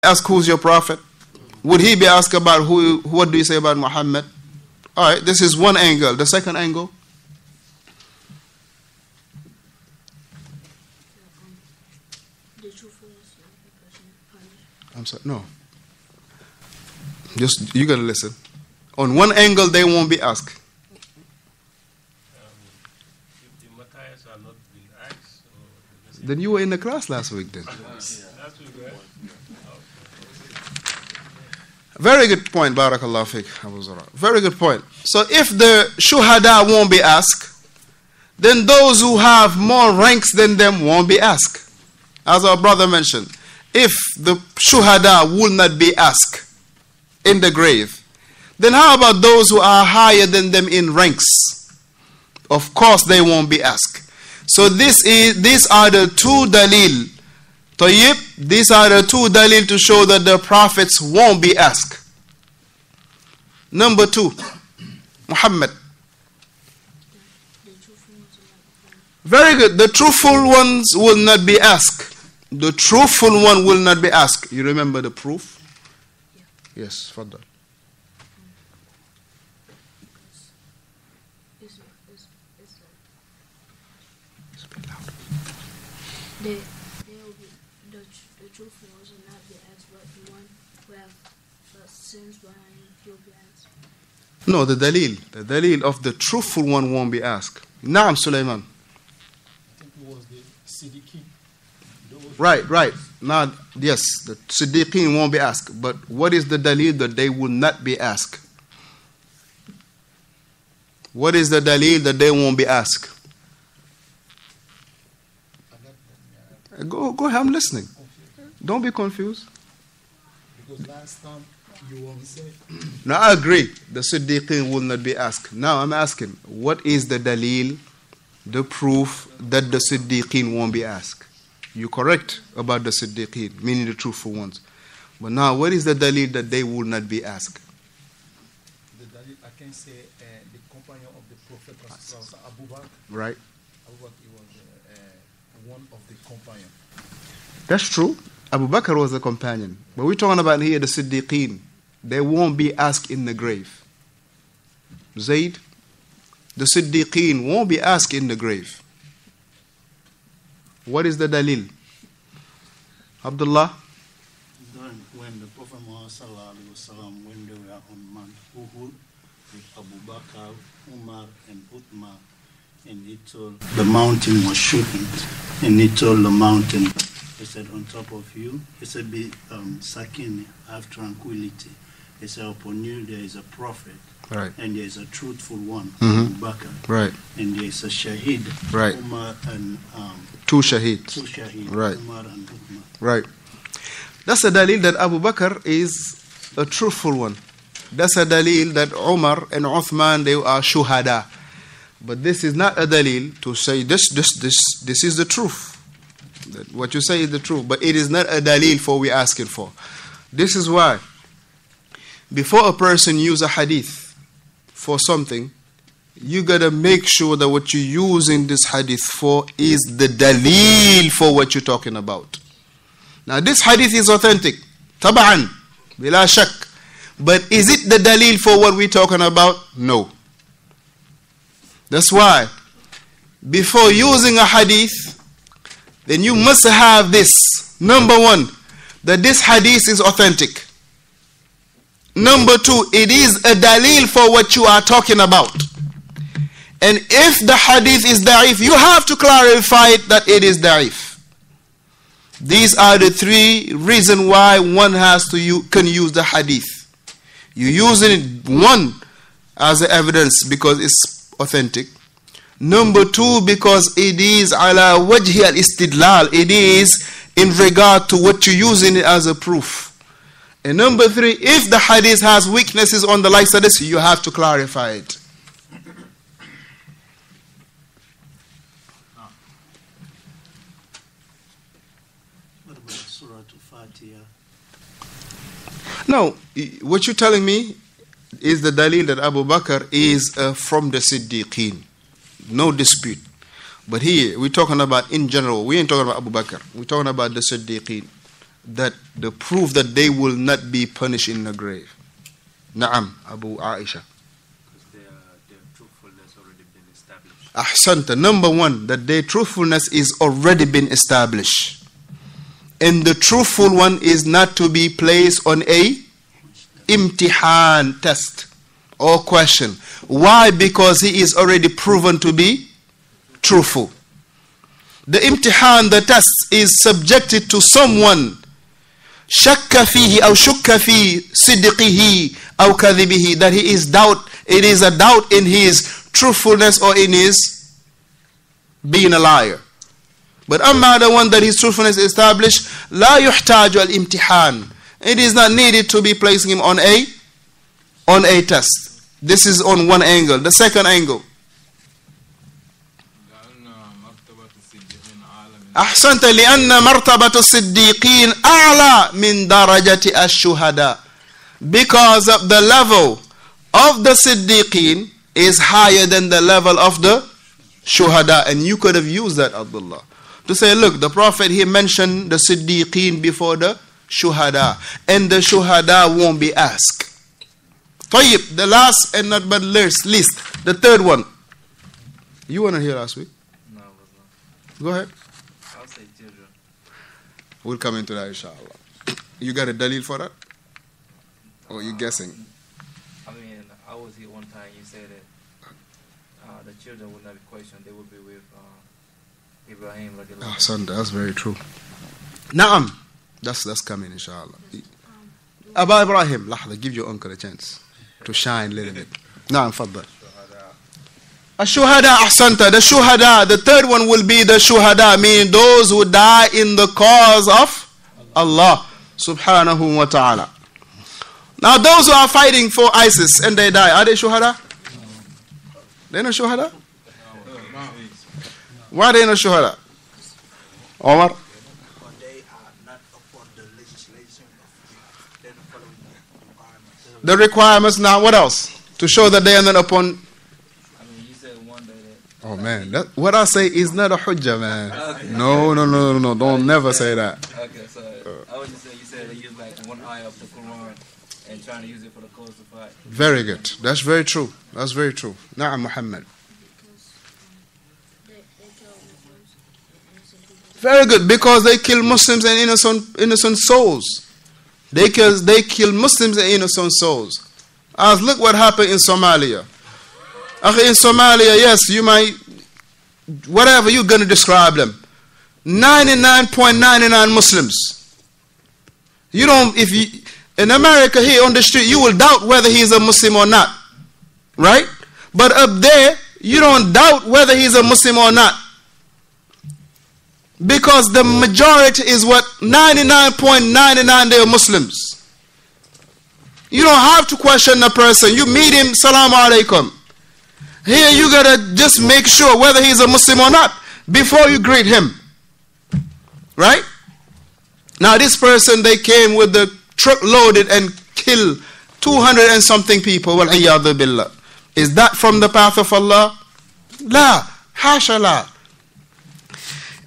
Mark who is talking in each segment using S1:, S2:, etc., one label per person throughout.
S1: ask who's your prophet? Would he be asked about what do you say about Muhammad? All right, this is one angle. The second angle? I'm sorry, no. Just, you got to listen. On one angle, they won't be asked.
S2: If the Matthias are not being asked,
S1: then you were in the class last week then. Very good point, Barakallah Fiqh, Abu Zara. Very good point. So if the shuhada won't be asked, then those who have more ranks than them won't be asked. As our brother mentioned, if the shuhada will not be asked in the grave, then how about those who are higher than them in ranks? Of course they won't be asked. So these are the two dalil. Tayyib, these are the two dalil to show that the prophets won't be asked. Number 2, Muhammad. Very good. The truthful ones will not be asked. The truthful one will not be asked. You remember the proof? Yes, further.
S3: The truthful ones will not be asked, but the one who have sins behind will be asked.
S1: No, the dalil of the truthful one won't be asked. Naam, Sulaiman.
S4: I think it was the Siddiqi.
S1: Right. Now, yes, the Siddiqeen won't be asked. But what is the dalil that they will not be asked? What is the dalil that they won't be asked? Go ahead, I'm listening. Don't be confused.
S4: Because last time you won't say.
S1: Now I agree, the Siddiqeen will not be asked. Now I'm asking, what is the dalil, the proof that the Siddiqeen won't be asked? You're correct about the Siddiqeen, meaning the truthful ones. But now what is the dalil that they will not be asked?
S4: The dalil, I can say the companion of the Prophet was Abu Bakr.
S1: Right.
S4: Abu Bakr was one of the companions.
S1: That's true. Abu Bakr was a companion. But we're talking about here the Siddiqeen. They won't be asked in the grave. Zayd, the Siddiqeen won't be asked in the grave. What is the dalil? Abdullah?
S5: When the Prophet Muhammad sallallahu alaihi wasallam, when they were on Mount Uhud with Abu Bakr, Umar, and Uthman, and he told the mountain was shaking, and he told the mountain, he said, on top of you, he said, be sakin, have tranquility. He said, upon you there is a prophet,
S1: right,
S5: and there is a truthful one,
S1: Mhm.
S5: Abu Bakr,
S1: Right.
S5: and there is a shaheed,
S1: Right.
S5: Umar and
S1: Two shaheeds.
S5: two shaheed,
S1: Right.
S5: Umar and Uthman.
S1: Right. That's a dalil that Abu Bakr is a truthful one. That's a dalil that Umar and Uthman, they are shuhada. But this is not a dalil to say this is the truth. That what you say is the truth. But it is not a dalil for we asking for. This is why before a person use a hadith for something, you gotta make sure that what you're using this hadith for is the dalil for what you're talking about. Now this hadith is authentic, taba'an, bila shak. But is it the dalil for what we're talking about? No. That's why before using a hadith, then you must have this. Number 1, that this hadith is authentic. Number 2, it is a dalil for what you are talking about. And if the hadith is da'if, you have to clarify it that it is da'if. These are the 3 reasons why one can use the hadith. You using it, 1, as evidence because it's authentic. Number 2, because it is ala wajhi al-istidlal. It is in regard to what you're using it as a proof. And number 3, if the hadith has weaknesses on the likes of this, you have to clarify it.
S5: What about Surah Al-Fatiha?
S1: No, what you're telling me is the dalil that Abu Bakr is from the Siddiqeen. No dispute. But here, we're talking about in general. We ain't talking about Abu Bakr. We're talking about the Siddiqeen. that the proof that they will not be punished in the grave. Na'am, Abu Aisha.
S2: Because their truthfulness already been established.
S1: Ahsanta. Number one, that their truthfulness is already been established. And the truthful one is not to be placed on a imtihan test or question. Why? Because he is already proven to be truthful. The imtihan, the test, is subjected to someone shakka fihi aw shukka fi sidqihi aw kadhibihi, that he is doubt, it is a doubt in his truthfulness or in his being a liar. But amma the one that his truthfulness is established, la yuhtaju al imtihan, it is not needed to be placing him on a test. This is on one angle. The second angle, أحسنت لأن مرتبة الصديقين أعلى من درجة الشهداء, because of the level of the Siddiqeen is higher than the level of the Shuhada. And you could have used that, Abdullah, to say, look, the Prophet, he mentioned the Siddiqeen before the Shuhada, and the Shuhada won't be asked. طيب, the last and not but least, the third one. You weren't here last week?
S6: No, I was not.
S1: Go ahead.
S6: I'll say children.
S1: We'll come into that, inshallah. You got a dalil for that? Or you guessing?
S6: I mean, I was here one time, you said that the children would not be questioned, they would be with Ibrahim.
S1: Son, that's very true. Naam. That's coming, inshallah. Aba Ibrahim, lahda, give your uncle a chance to shine a little bit. Naam, faddal. Ash-shuhada, ahsanta. The shuhada, the third one will be the shuhada, meaning those who die in the cause of Allah subhanahu wa ta'ala. Now those who are fighting for ISIS and they die, are they shuhada? They're not shuhada? Why are they not shuhada? Omar?
S5: They are not upon the legislation of then following the requirements.
S1: The requirements now, what else? To show that they are not upon.
S6: I mean, you said one day that.
S1: Oh man, what I say is not a hujjah, man. Okay. No. Don't never say that.
S6: Okay, so I was just saying, you said they use like one eye of the Quran and trying to use it for the cause to fight.
S1: Very good. That's very true. That's very true. Na'am, Muhammad. Very good, because they kill Muslims and innocent souls. They kill Muslims and innocent souls. As look what happened in Somalia. In Somalia, yes, you might, whatever you're going to describe them, 99.99 Muslims. You don't, if you, in America here on the street, you will doubt whether he's a Muslim or not. Right? But up there, you don't doubt whether he's a Muslim or not. Because the majority is what? 99.99 they are Muslims. You don't have to question the person. You meet him, salamu alaikum. Here you gotta just make sure whether he's a Muslim or not before you greet him. Right? Now this person, they came with the truck loaded and killed 200 and something people. Wal-iyadu billah. Is that from the path of Allah? La. Hasha la.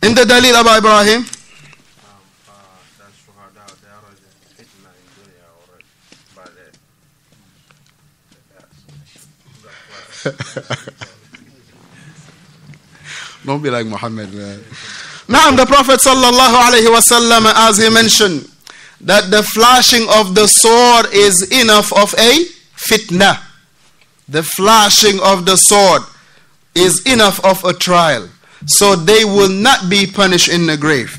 S1: In the dalil Abu Ibrahim, don't be like Muhammad, man. Now the Prophet sallallahu alaihi wasallam, as he mentioned, that the flashing of the sword is enough of a fitna. The flashing of the sword is enough of a trial. So they will not be punished in the grave.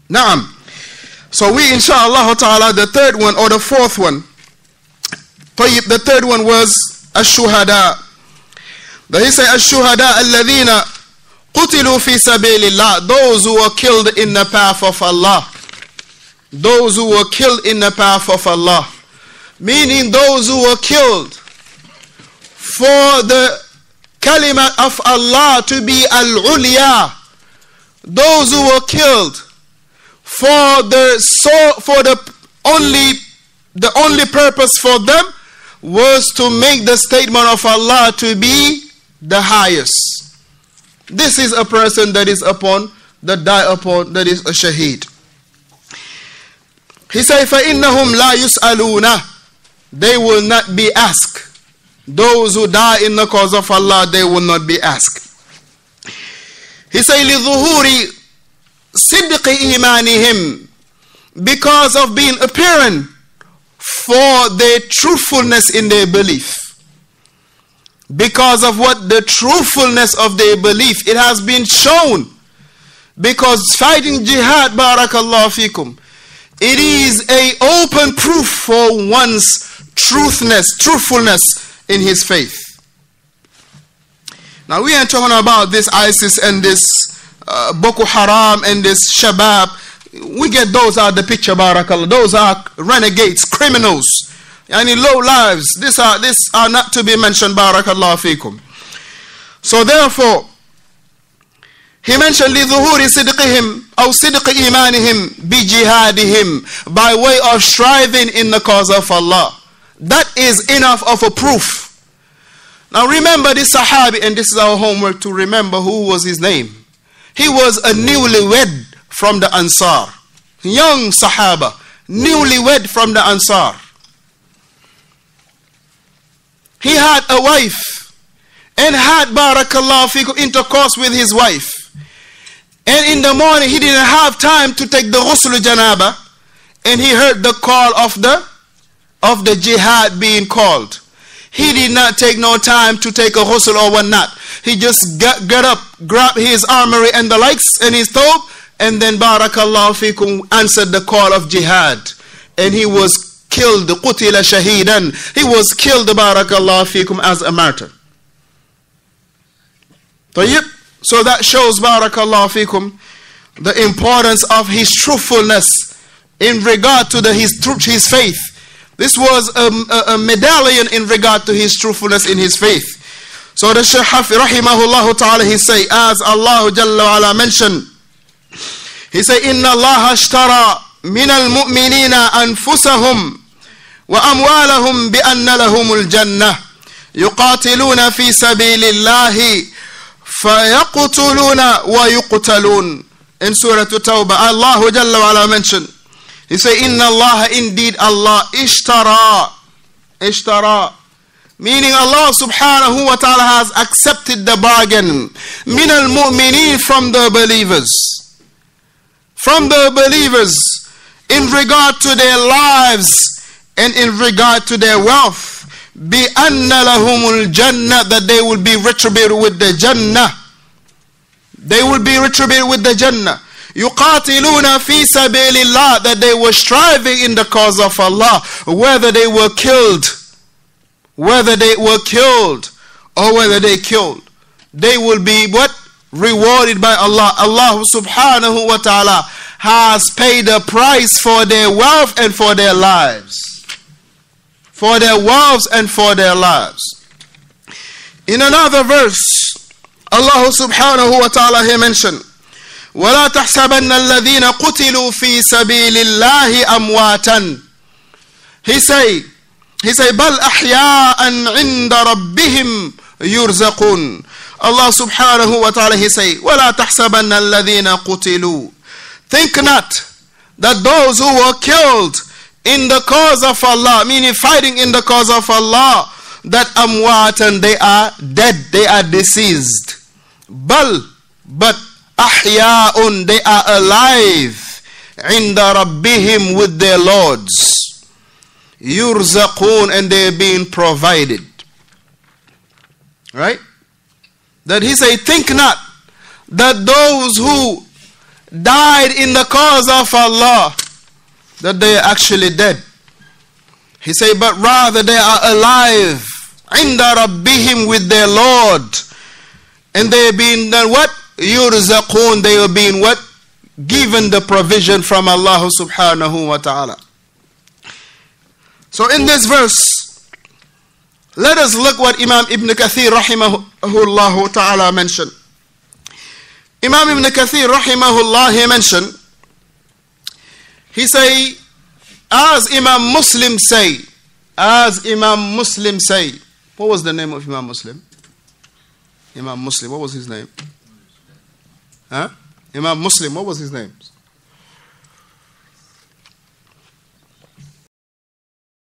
S1: Naam. So we, inshallah ta'ala, the third one or the fourth one. The third one was ash-shuhada. He said ash-shuhada alladhina qutilu fi sabilillah. Those who were killed in the path of Allah. Those who were killed in the path of Allah. Meaning those who were killed for the kalima of Allah to be al-ulya. Those who were killed for the only purpose for them was to make the statement of Allah to be the highest. This is a person that is upon, that die upon, that is a shaheed. He said, فَإِنَّهُمْ لَا يُسْأَلُونَ. They will not be asked. Those who die in the cause of Allah, they will not be asked. He said, لِظُهُورِ صِدْقِ إِيمَانِهِمْ. Because of being apparent for their truthfulness in their belief. Because of what? The truthfulness of their belief. It has been shown. Because fighting jihad, barakallahu fikum, it is a open proof for one's truthfulness in his faith. Now we ain't talking about this ISIS and this Boko Haram and this Shabab. We get those out of the picture, barakallah. Those are renegades, criminals, and low lives. These are not to be mentioned, barakallah fikum. So therefore, he mentioned لِظُهُورِ صِدْقِهِمْ أو صِدْقِ إِيمَانِهِمْ بِجِهَادِهِمْ, by way of striving in the cause of Allah. That is enough of a proof. Now remember this Sahabi, and this is our homework to remember who was his name. He was a newlywed from the Ansar. Young Sahaba, newlywed from the Ansar. He had a wife and had, barakallahu fikum, intercourse with his wife. And in the morning he didn't have time to take the ghusl janaba, and he heard the call of the jihad being called. He did not take no time to take a ghusl or whatnot. He just got up, grabbed his armory and the likes and his thobe, and then barakallahu fikum answered the call of jihad. And he was killed, qutila shahidan. He was killed, barakallahu fikum, as a martyr. So that shows, barakallahu fikum, the importance of his truthfulness in regard to his faith. This was a medallion in regard to his truthfulness in his faith. So the Shaykh rahimahullah ta'ala, he say, as Allah Jalla wa ala mentioned, he say, إِنَّ اللَّهَ اشْتَرَى مِنَ الْمُؤْمِنِينَ أَنفُسَهُمْ وَأَمْوَالَهُمْ بِأَنَّ لَهُمُ الْجَنَّةِ يُقَاتِلُونَ فِي سَبِيلِ اللَّهِ فَيَقْتُلُونَ وَيُقْتَلُونَ. In Surah Tawbah, Allah Jalla wa ala mentioned, he say, Inna Allah, indeed Allah, ishtara, meaning Allah subhanahu wa ta'ala has accepted the bargain, min al-mu'mineen, from the believers, in regard to their lives and in regard to their wealth, bi anna lahumul jannah, that they will be retributed with the jannah. They will be retributed with the jannah. Yuqatiluna fi sabilillah, that they were striving in the cause of Allah, whether they were killed or whether they killed, they will be what? Rewarded by Allah. Allah subhanahu wa ta'ala has paid a price for their wealth and for their lives. For their wealth and for their lives. In another verse, Allah subhanahu wa ta'ala, he mentioned, وَلَا تَحْسَبَنَّ الَّذِينَ قُتِلُوا فِي سَبِيلِ اللَّهِ أَمْوَاتًا. He say, بَلْ أَحْيَاءً عِنْدَ رَبِّهِمْ يُرْزَقُونَ. Allah subhanahu wa ta'ala, he say, وَلَا تَحْسَبَنَّ الَّذِينَ قُتِلُوا. Think not that those who were killed in the cause of Allah, meaning fighting in the cause of Allah, that amwatan, they are dead, they are deceased. But ahya'un, they are alive, inda rabbihim, with their lords. Yurzaqun, and they are being provided. Right? That he say, think not that those who died in the cause of Allah, that they are actually dead. He say, but rather they are alive, inda rabbihim, with their Lord. And they are being done what? Yurzaqun, they are being what? Given the provision from Allah subhanahu wa ta'ala. So in this verse, let us look what Imam Ibn Kathir rahimahullah ta'ala mentioned. Imam Ibn Kathir rahimahullah, he mentioned, he say, as Imam Muslim say, what was the name of Imam Muslim? Imam Muslim, what was his name? Imam Muslim, what was his name?